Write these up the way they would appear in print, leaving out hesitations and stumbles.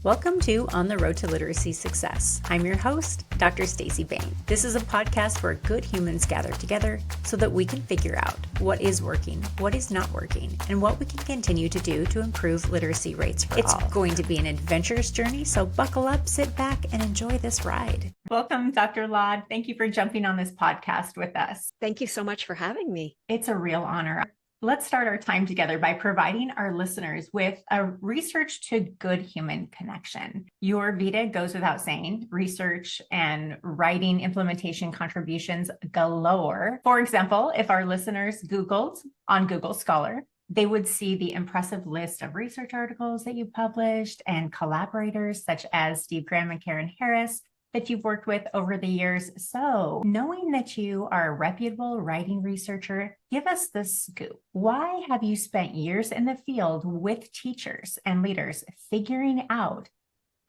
Welcome to On the Road to Literacy Success. I'm your host, Dr. Staci Bain. This is a podcast where good humans gather together so that we can figure out what is working, what is not working, and what we can continue to do to improve literacy rates for all. It's going to be an adventurous journey, so buckle up, sit back, and enjoy this ride. Welcome, Dr. Laud. Thank you for jumping on this podcast with us. Thank you so much for having me. It's a real honor. Let's start our time together by providing our listeners with a research to good human connection. Your Vita goes without saying, research and writing implementation contributions galore. For example, if our listeners Googled on Google Scholar, they would see the impressive list of research articles that you published and collaborators such as Steve Graham and Karen Harris that you've worked with over the years. So knowing that you are a reputable writing researcher, give us the scoop. Why have you spent years in the field with teachers and leaders figuring out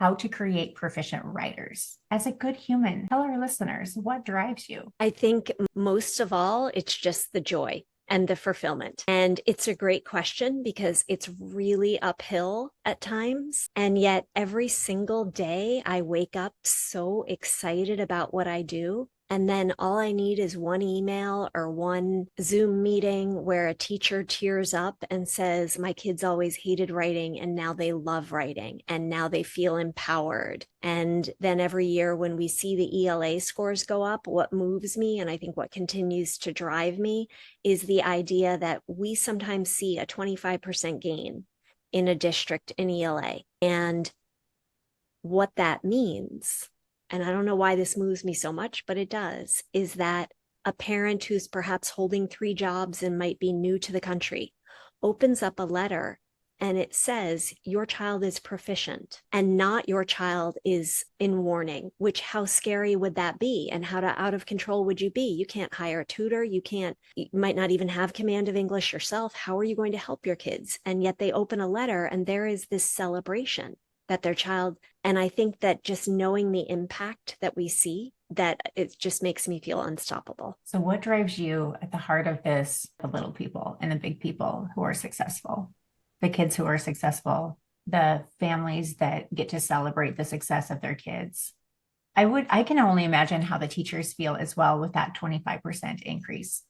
how to create proficient writers? As a good human, tell our listeners what drives you. I think most of all, it's just the joy and the fulfillment. And it's a great question because it's really uphill at times. And yet every single day I wake up so excited about what I do. And then all I need is one email or one Zoom meeting where a teacher tears up and says, my kids always hated writing and now they love writing and now they feel empowered. And then every year when we see the ELA scores go up, what moves me and I think what continues to drive me is the idea that we sometimes see a 25% gain in a district in ELA. And what that means, and I don't know why this moves me so much, but it does, is that a parent who's perhaps holding 3 jobs and might be new to the country opens up a letter and it says your child is proficient and not your child is in warning, which how scary would that be? And how out of control would you be? You can't hire a tutor. You might not even have command of English yourself. How are you going to help your kids? And yet they open a letter and there is this celebration that their child, and I think that just knowing the impact that we see, that it just makes me feel unstoppable. So what drives you at the heart of this, the little people and the big people who are successful, the kids who are successful, the families that get to celebrate the success of their kids? I can only imagine how the teachers feel as well with that 25% increase.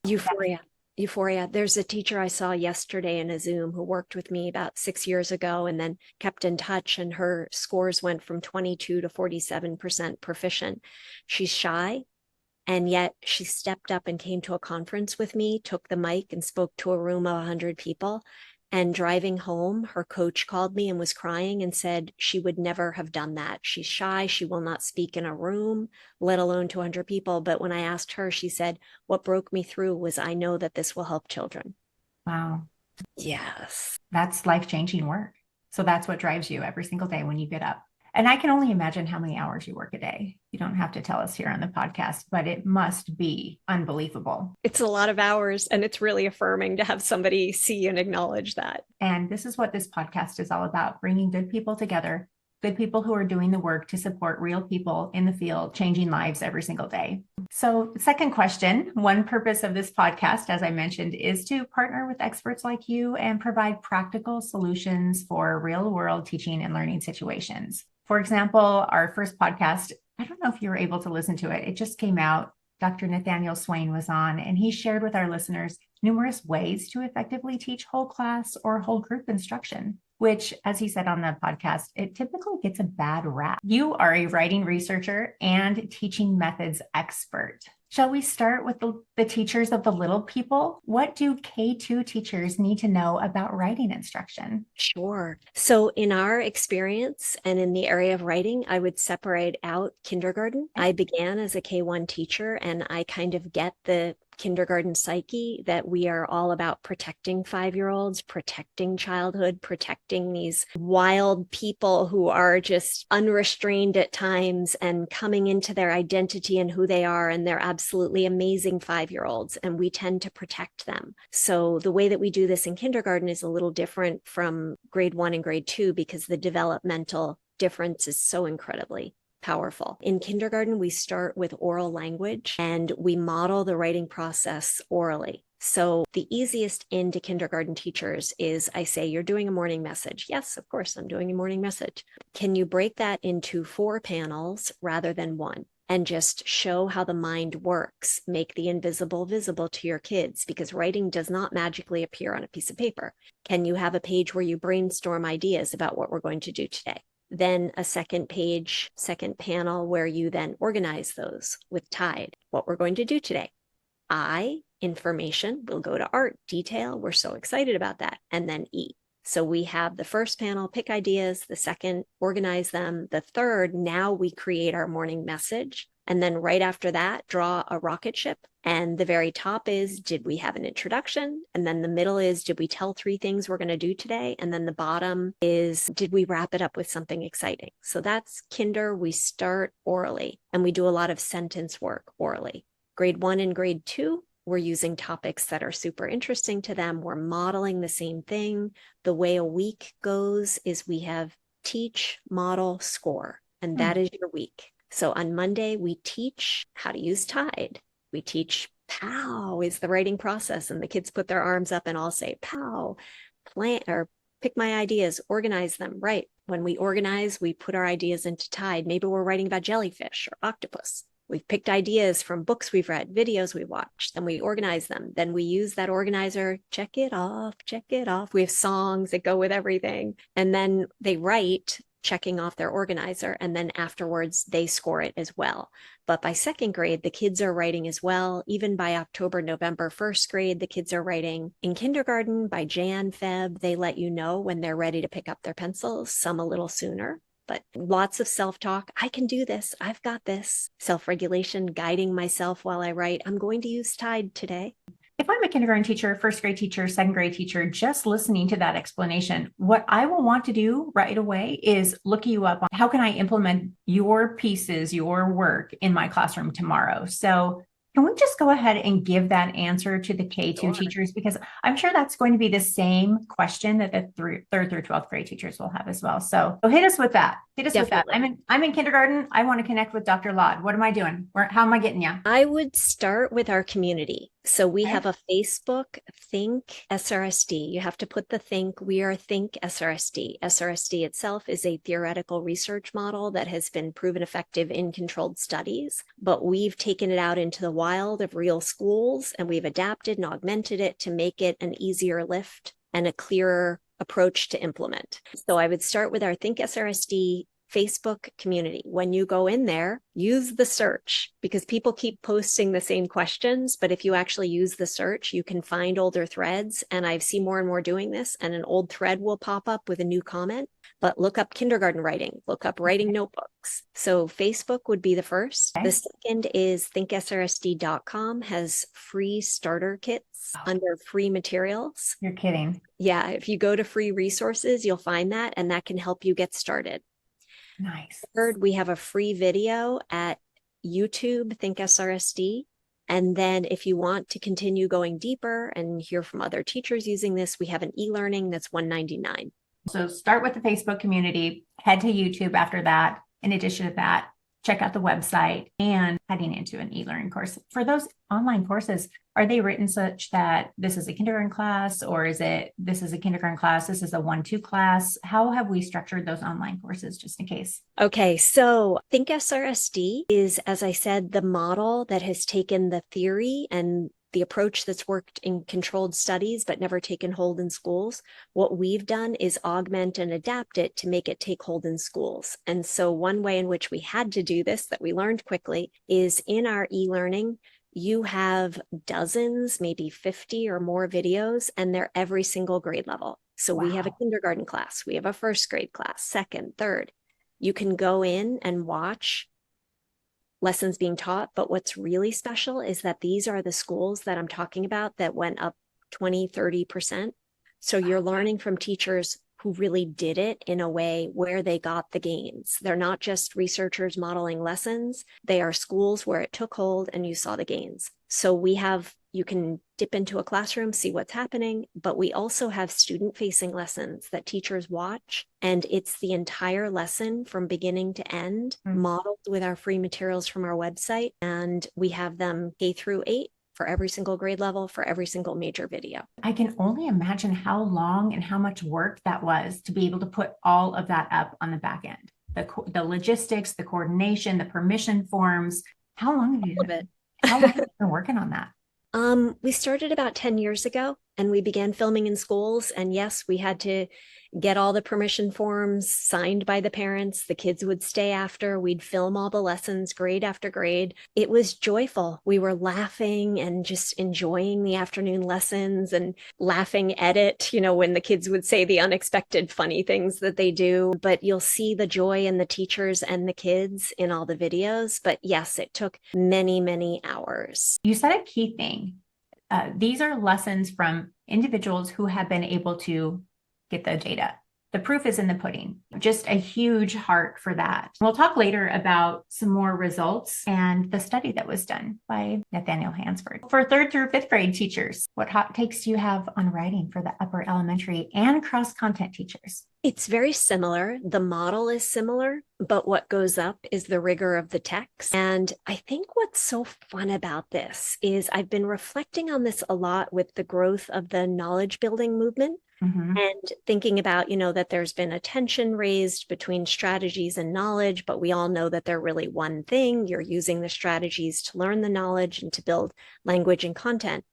Euphoria. There's a teacher I saw yesterday in a Zoom who worked with me about 6 years ago and then kept in touch, and her scores went from 22 to 47% proficient. She's shy, and yet she stepped up and came to a conference with me, took the mic and spoke to a room of 100 people. And driving home, her coach called me and was crying and said she would never have done that. She's shy. She will not speak in a room, let alone to 100 people. But when I asked her, she said, what broke me through was I know that this will help children. Wow. Yes. That's life-changing work. So that's what drives you every single day when you get up. And I can only imagine how many hours you work a day. You don't have to tell us here on the podcast, but it must be unbelievable. It's a lot of hours, and it's really affirming to have somebody see and acknowledge that. And this is what this podcast is all about, bringing good people together, good people who are doing the work to support real people in the field, changing lives every single day. So second question, one purpose of this podcast, as I mentioned, is to partner with experts like you and provide practical solutions for real world teaching and learning situations. For example, our first podcast, I don't know if you were able to listen to it. It just came out. Dr. Nathaniel Swain was on, and he shared with our listeners numerous ways to effectively teach whole class or whole group instruction, which, as he said on the podcast, it typically gets a bad rap. You are a writing researcher and teaching methods expert. Shall we start with the teachers of the little people? What do K-2 teachers need to know about writing instruction? Sure. So in our experience and in the area of writing, I would separate out kindergarten. I began as a K-1 teacher, and I kind of get the kindergarten psyche that we are all about protecting 5-year-olds, protecting childhood, protecting these wild people who are just unrestrained at times and coming into their identity and who they are. And they're absolutely amazing 5-year-olds, and we tend to protect them. So the way that we do this in kindergarten is a little different from grade 1 and grade 2 because the developmental difference is so incredibly powerful. In kindergarten, we start with oral language and we model the writing process orally. So the easiest into kindergarten teachers is I say, you're doing a morning message. Yes, of course, I'm doing a morning message. Can you break that into 4 panels rather than 1? And just show how the mind works. Make the invisible visible to your kids, because writing does not magically appear on a piece of paper. Can you have a page where you brainstorm ideas about what we're going to do today? Then a second page, second panel where you then organize those with Tide. What we're going to do today. Information, will go to art, detail. We're so excited about that. And then E. So we have the first panel, pick ideas. The second, organize them. The third, now we create our morning message. And then right after that, draw a rocket ship. And the very top is, did we have an introduction? And then the middle is, did we tell 3 things we're going to do today? And then the bottom is, did we wrap it up with something exciting? So that's kinder. We start orally, and we do a lot of sentence work orally. Grade 1 and grade 2, we're using topics that are super interesting to them. We're modeling the same thing. The way a week goes is we have teach, model, score, and that is your week. So on Monday, we teach how to use Tide. We teach POW is the writing process, and the kids put their arms up and all say POW, plan or pick my ideas, organize them. Right. When we organize, we put our ideas into Tide. Maybe we're writing about jellyfish or octopus. We've picked ideas from books we've read, videos we watched, then we organize them. Then we use that organizer, check it off, check it off. We have songs that go with everything. And then they write, checking off their organizer. And then afterwards, they score it as well. But by second grade, the kids are writing as well. Even by October, November, first grade, the kids are writing. In kindergarten, by Jan, Feb, they let you know when they're ready to pick up their pencils, some a little sooner. But lots of self-talk. I can do this. I've got this. Self-regulation, guiding myself while I write. I'm going to use Tide today. If I'm a kindergarten teacher, first grade teacher, second grade teacher, just listening to that explanation, what I will want to do right away is look you up on how can I implement your pieces, your work in my classroom tomorrow. So can we just go ahead and give that answer to the K-2 teachers? Because I'm sure that's going to be the same question that the 3rd through 12th grade teachers will have as well. So hit us with that. Hit us Definitely. with that. I'm in kindergarten. I want to connect with Dr. Laud. What am I doing? How am I getting you? I would start with our community. So we have a Facebook, Think SRSD. You have to put the Think. We are Think SRSD. SRSD itself is a theoretical research model that has been proven effective in controlled studies, but we've taken it out into the wild of real schools, and we've adapted and augmented it to make it an easier lift and a clearer approach to implement. So I would start with our Think SRSD Facebook community. When you go in there, use the search, because people keep posting the same questions. But if you actually use the search, you can find older threads. And I've seen more and more doing this, and an old thread will pop up with a new comment. But look up kindergarten writing, look up writing notebooks. So Facebook would be the first. The second is thinksrsd.com has free starter kits under free materials. You're kidding. Yeah. If you go to free resources, you'll find that, and that can help you get started. Nice. Third, we have a free video at YouTube, Think SRSD. And then if you want to continue going deeper and hear from other teachers using this, we have an e-learning that's $199. So start with the Facebook community, head to YouTube after that. In addition to that, check out the website and heading into an e-learning course. For those online courses, are they written such that this is a kindergarten class, or is it this is a kindergarten class, this is a 1-2 class? How have we structured those online courses, just in case? Okay, so Think SRSD is, as I said, the model that has taken the theory and the approach that's worked in controlled studies but never taken hold in schools. What we've done is augment and adapt it to make it take hold in schools. And so one way in which we had to do this that we learned quickly is in our e-learning, you have dozens, maybe 50 or more videos, and they're every single grade level. So we have a kindergarten class, we have a first grade class, second, third. You can go in and watch lessons being taught. But what's really special is that these are the schools that I'm talking about that went up 20, 30%. So you're learning from teachers who really did it in a way where they got the gains. They're not just researchers modeling lessons. They are schools where it took hold and you saw the gains. So you can dip into a classroom, see what's happening, but we also have student-facing lessons that teachers watch, and it's the entire lesson from beginning to end, modeled with our free materials from our website, and we have them K through 8. for every single grade level, for every single major video. I can only imagine how long and how much work that was to be able to put all of that up on the back end. The logistics, the coordination, the permission forms. How long have you been working on that? We started about 10 years ago and we began filming in schools. And yes, we had to get all the permission forms signed by the parents. The kids would stay after. We'd film all the lessons grade after grade. It was joyful. We were laughing and just enjoying the afternoon lessons and laughing at it, when the kids would say the unexpected funny things that they do. But you'll see the joy in the teachers and the kids in all the videos. But yes, it took many, many hours. You said a key thing. These are lessons from individuals who have been able to get the data. The proof is in the pudding. Just a huge heart for that. We'll talk later about some more results and the study that was done by Nathaniel Hansford. For 3rd through 5th grade teachers, what hot takes do you have on writing for the upper elementary and cross-content teachers? It's very similar. The model is similar, but what goes up is the rigor of the text. And I think what's so fun about this is I've been reflecting on this a lot with the growth of the knowledge building movement. And thinking about, that there's been a tension raised between strategies and knowledge, but we all know that they're really one thing. You're using the strategies to learn the knowledge and to build language and content.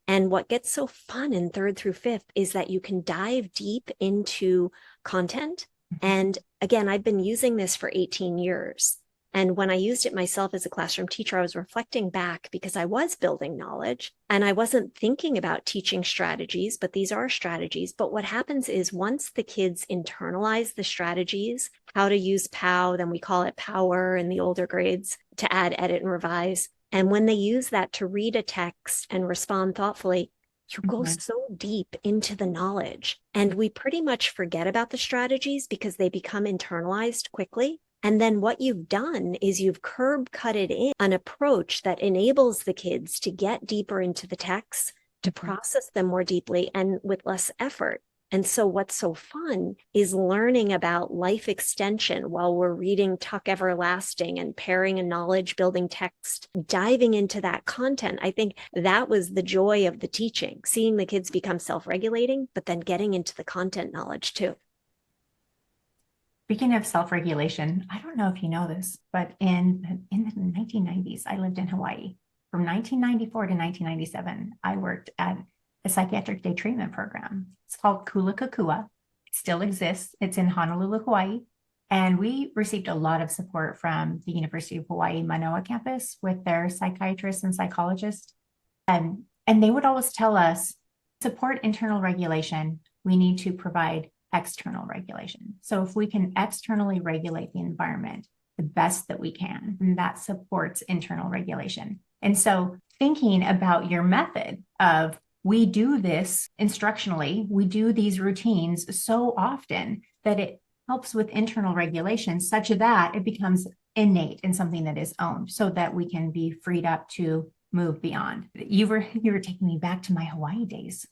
And what gets so fun in 3rd through 5th is that you can dive deep into content. And again, I've been using this for 18 years. And when I used it myself as a classroom teacher, I was reflecting back because I was building knowledge and I wasn't thinking about teaching strategies, but these are strategies. But what happens is once the kids internalize the strategies, how to use POW, then we call it power in the older grades, to add, edit, and revise. And when they use that to read a text and respond thoughtfully, you go so deep into the knowledge. And we pretty much forget about the strategies because they become internalized quickly. And then what you've done is you've curb cutted in an approach that enables the kids to get deeper into the text, to process them more deeply and with less effort. And so what's so fun is learning about life extension while we're reading Tuck Everlasting and pairing a knowledge building text, diving into that content. I think that was the joy of the teaching, seeing the kids become self-regulating, but then getting into the content knowledge too. Speaking of self-regulation, I don't know if you know this, but in the 1990s, I lived in Hawaii. From 1994 to 1997, I worked at a psychiatric day treatment program. It's called Kula Kukua. It still exists. It's in Honolulu, Hawaii. And we received a lot of support from the University of Hawaii Manoa campus with their psychiatrists and psychologists. And they would always tell us, support internal regulation, we need to provide external regulation. So if we can externally regulate the environment the best that we can, and that supports internal regulation. And so thinking about your method of we do this instructionally, we do these routines so often that it helps with internal regulation such that it becomes innate and something that is owned so that we can be freed up to move beyond. You were taking me back to my Hawaii days.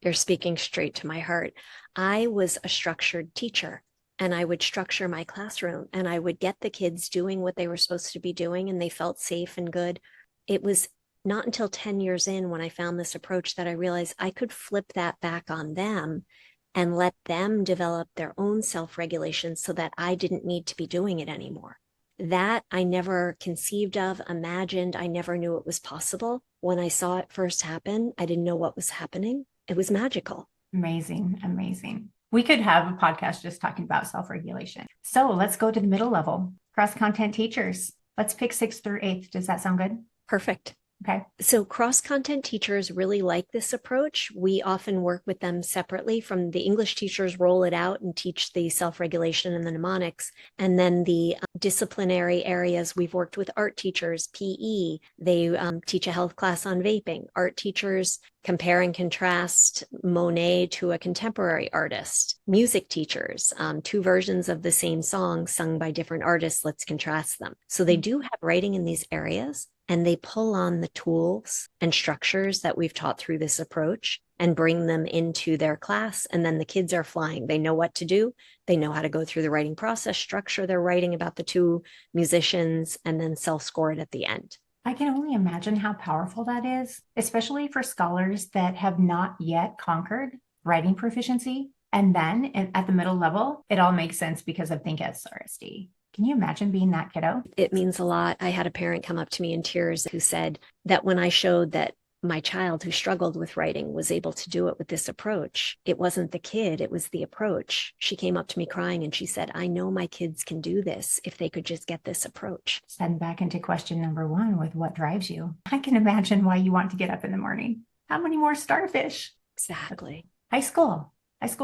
You're speaking straight to my heart. I was a structured teacher and I would structure my classroom and I would get the kids doing what they were supposed to be doing and they felt safe and good. It was not until 10 years in when I found this approach that I realized I could flip that back on them and let them develop their own self-regulation so that I didn't need to be doing it anymore. That I never conceived of, imagined. I never knew it was possible. When I saw it first happen, I didn't know what was happening. It was magical. Amazing, amazing. We could have a podcast just talking about self-regulation. So let's go to the middle level. Cross-content teachers. Let's pick 6th through 8th. Does that sound good? Perfect. Okay. So cross-content teachers really like this approach. We often work with them separately. From the English teachers roll it out and teach the self-regulation and the mnemonics. And then the disciplinary areas, we've worked with art teachers, PE. They teach a health class on vaping. Art teachers compare and contrast Monet to a contemporary artist. Music teachers, 2 versions of the same song sung by different artists. Let's contrast them. So they do have writing in these areas. And they pull on the tools and structures that we've taught through this approach and bring them into their class. And then the kids are flying. They know what to do. They know how to go through the writing process, structure their writing about the 2 musicians, and then self-score it at the end. I can only imagine how powerful that is, especially for scholars that have not yet conquered writing proficiency. And then at the middle level, it all makes sense because of Think SRSD. Can you imagine being that kiddo? It means a lot. I had a parent come up to me in tears who said that when I showed that my child who struggled with writing was able to do it with this approach, it wasn't the kid, it was the approach. She came up to me crying and she said, I know my kids can do this if they could just get this approach. Send back into question number one with what drives you. I can imagine why you want to get up in the morning. How many more starfish? Exactly. High school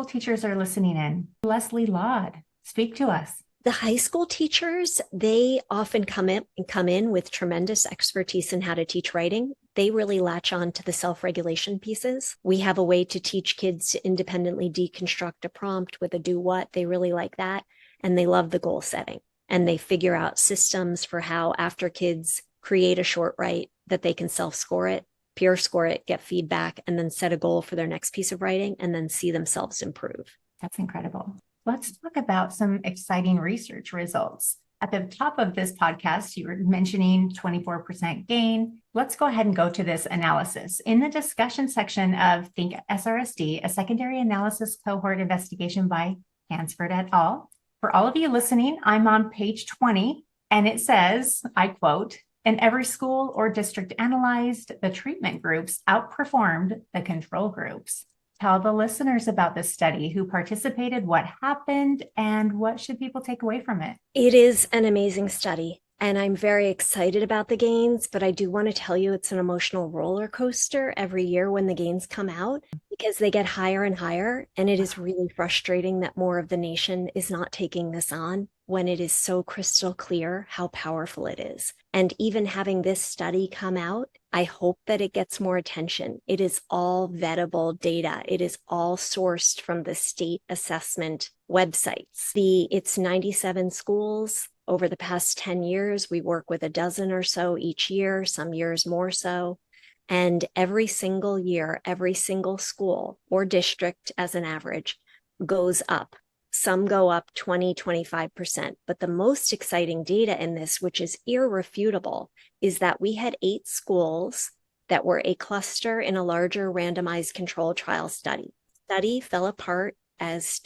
teachers are listening in. Leslie Laud, speak to us. The high school teachers, they often come in with tremendous expertise in how to teach writing. They really latch on to the self-regulation pieces. We have a way to teach kids to independently deconstruct a prompt with a do what. They really like that. And they love the goal setting. And they figure out systems for how, after kids create a short write, that they can self-score it, peer score it, get feedback, and then set a goal for their next piece of writing, and then see themselves improve. That's incredible. Let's talk about some exciting research results. At the top of this podcast, you were mentioning 24% gain. Let's go ahead and go to this analysis. In the discussion section of Think SRSD, a secondary analysis cohort investigation by Hansford et al. For all of you listening, I'm on page 20, and it says, I quote, in every school or district analyzed, the treatment groups outperformed the control groups. Tell the listeners about this study, who participated, what happened, and what should people take away from it? It is an amazing study, and I'm very excited about the gains, but I do want to tell you it's an emotional roller coaster every year when the gains come out, because they get higher and higher, and it is really frustrating that more of the nation is not taking this on when it is so crystal clear how powerful it is. And even having this study come out, I hope that it gets more attention. It is all vetable data. It is all sourced from the state assessment websites. It's 97 schools. Over the past 10 years, we work with a dozen or so each year, some years more so. And every single year, every single school or district as an average goes up. Some go up 20, 25%. But the most exciting data in this, which is irrefutable, is that we had 8 schools that were a cluster in a larger randomized control trial study. Study fell apart as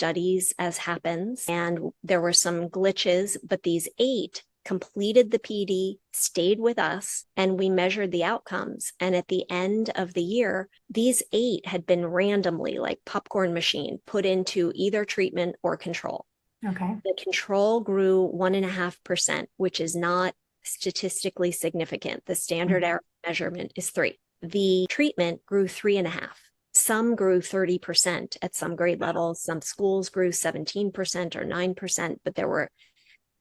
happens, and there were some glitches, but these 8 completed the PD, stayed with us, and we measured the outcomes. And at the end of the year, these 8 had been randomly, like popcorn machine, put into either treatment or control. Okay. The control grew 1.5%, which is not statistically significant. The standard error measurement is 3. The treatment grew 3.5. Some grew 30% at some grade levels. Some schools grew 17% or 9%, but they were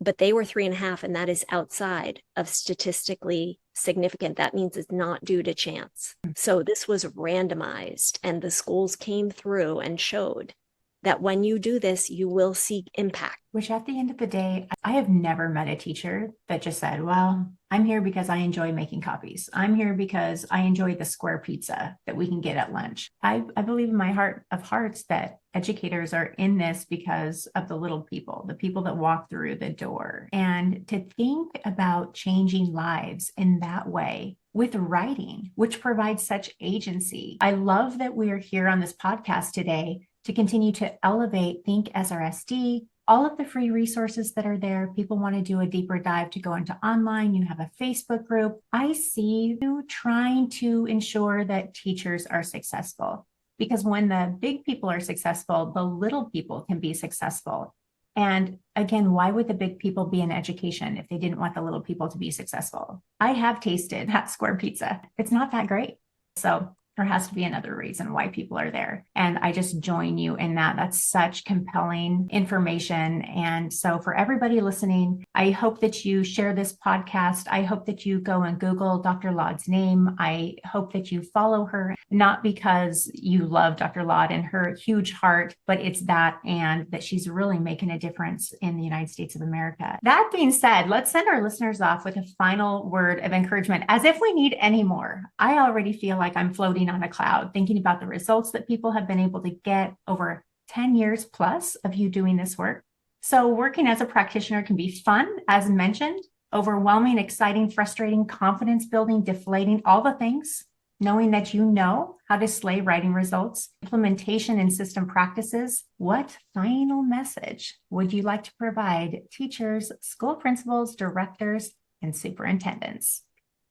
3.5, and that is outside of statistically significant. That means it's not due to chance. So this was randomized, and the schools came through and showed that when you do this, you will see impact. Which at the end of the day, I have never met a teacher that just said, well, I'm here because I enjoy making copies. I'm here because I enjoy the square pizza that we can get at lunch. I believe in my heart of hearts that educators are in this because of the little people, the people that walk through the door. And to think about changing lives in that way with writing, which provides such agency. I love that we are here on this podcast today to continue to elevate Think SRSD, all of the free resources that are there. People want to do a deeper dive to go into online. You have a Facebook group. I see you trying to ensure that teachers are successful, because when the big people are successful, the little people can be successful. And again, why would the big people be in education if they didn't want the little people to be successful? I have tasted that square pizza. It's not that great. So there has to be another reason why people are there. And I just join you in that. That's such compelling information. And so for everybody listening, I hope that you share this podcast. I hope that you go and Google Dr. Laud's name. I hope that you follow her, not because you love Dr. Laud and her huge heart, but it's that, and that she's really making a difference in the United States of America. That being said, let's send our listeners off with a final word of encouragement, as if we need any more. I already feel like I'm floating on a cloud, thinking about the results that people have been able to get over 10 years plus of you doing this work. So working as a practitioner can be fun, as mentioned, Overwhelming, exciting, frustrating, confidence building, deflating, all the things. Knowing that you know how to slay writing results, implementation and system practices. What final message would you like to provide teachers, school principals, directors, and superintendents?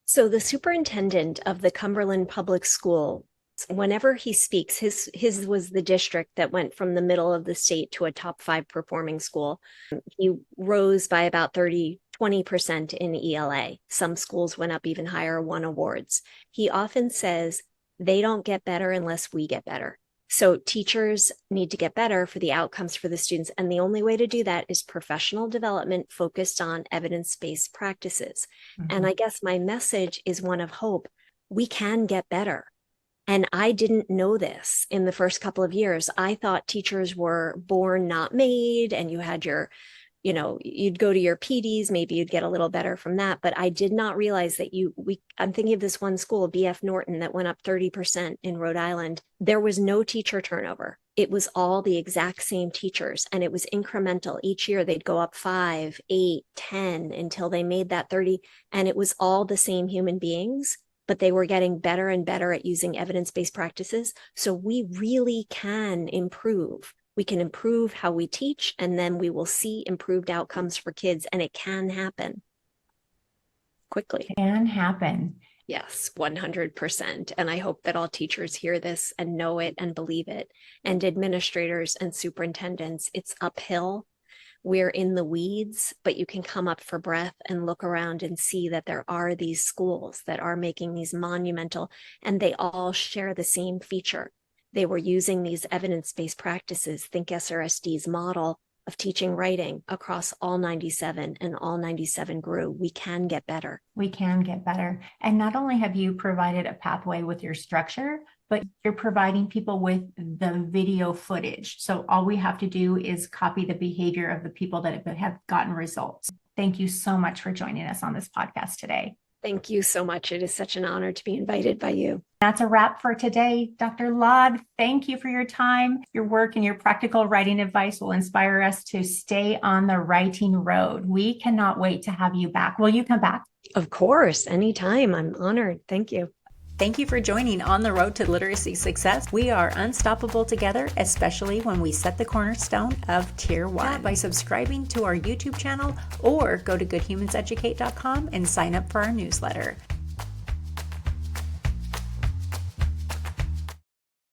So the superintendent of the Cumberland Public School, whenever he speaks, his was the district that went from the middle of the state to a top 5 performing school. He rose by about 20% in ELA. Some schools went up even higher, won awards. He often says, they don't get better unless we get better. So teachers need to get better for the outcomes for the students. And the only way to do that is professional development focused on evidence-based practices. Mm-hmm. And I guess my message is one of hope. We can get better. And I didn't know this in the first couple of years. I thought teachers were born, not made, and you had your, you'd go to your PDs, maybe you'd get a little better from that. But I did not realize that I'm thinking of this one school, BF Norton, that went up 30% in Rhode Island. There was no teacher turnover. It was all the exact same teachers, and it was incremental. Each year they'd go up 5, 8, 10 until they made that 30. And it was all the same human beings, but they were getting better and better at using evidence-based practices. So we really can improve. We can improve how we teach, and then we will see improved outcomes for kids, and it can happen quickly. Can happen. Yes, 100%. And I hope that all teachers hear this and know it and believe it. And administrators and superintendents, it's uphill. We're in the weeds, but you can come up for breath and look around and see that there are these schools that are making these monumental, and they all share the same feature. They were using these evidence-based practices, Think SRSD's model of teaching writing across all 97, and all 97 grew. We can get better. We can get better. And not only have you provided a pathway with your structure, but you're providing people with the video footage. So all we have to do is copy the behavior of the people that have gotten results. Thank you so much for joining us on this podcast today. Thank you so much. It is such an honor to be invited by you. That's a wrap for today. Dr. Laud, thank you for your time. Your work and your practical writing advice will inspire us to stay on the writing road. We cannot wait to have you back. Will you come back? Of course, anytime. I'm honored. Thank you. Thank you for joining On the Road to Literacy Success. We are unstoppable together, especially when we set the cornerstone of Tier 1. By subscribing to our YouTube channel or go to GoodHumansEducate.com and sign up for our newsletter.